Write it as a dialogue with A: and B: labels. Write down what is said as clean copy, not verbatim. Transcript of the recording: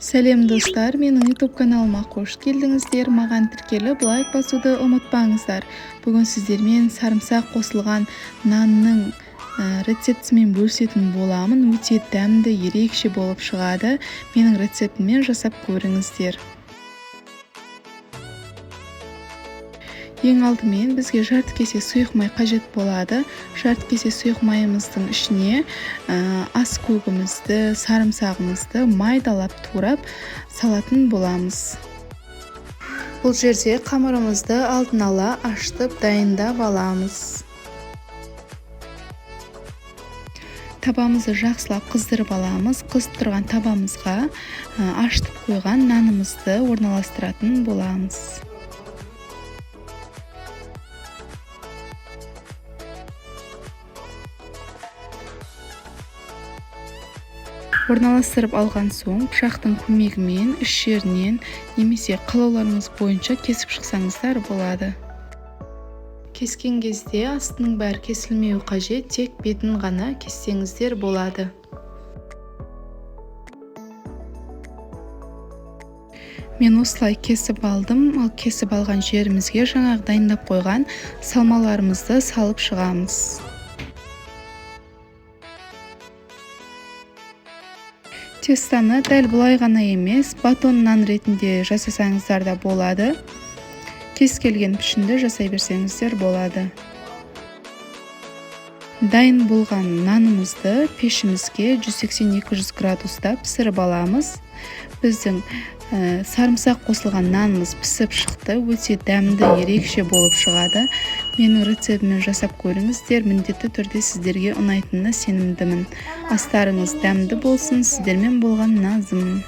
A: Сәлем достар, менің YouTube каналыма қош келдіңіздер. Маған тіркеліп лайк басуды ұмытпаңыздар. Бүгін сіздермен сарымсақ қосылған нанның рецептімен бөлісетін боламын. Өте дәмді, ерекше болып шығады. Менің рецептіммен жасап көріңіздер. Ең алдымен бізге жарты кесе сұйық май қажет болады. Жарты кесе сұйық майымыздың ішіне ас көгімізді, сарымсағымызды майдалап турап салатын боламыз. Бұл жерде қамырымызды алдын ала ашытып дайындап аламыз. Табамызды жақсылап қыздырып аламыз. Қыздырып тұрған табамызға ашытып қойған нанымызды орналастыратын боламыз. Орналастырып алған соң пышақтың көмегімен іш жерінен немесе қалауларыңыз бойынша кесіп шықсаңыздар болады. Кескен кезде астының бәрі кесілмеуі қажет, тек бетін ғана кессеңіздер болады. Мен осылай кесіп алдым. Ал кесіп алған жерімізге жаңағы дайындап қойған салмаларымызды салып шығамыз. Тестаны дәл бұлай ғана емес, батон нан ретінде жасасаңыздар да болады. Кез келген пішінді жасай берсеңіздер болады. Дайын болған нанымызды пешімізге 180-200 градуста пісіріп аламыз. Біздің сарымсақ қосылған нанымыз пісіп шықты. Өте дәмді, ерекше болып шығады. Менің рецептіммен жасап көріңіздер. Міндетті түрде сіздерге ұнайтынына сенімдімін. Астарыңыз дәмді болсын. Сіздермен болған Назым.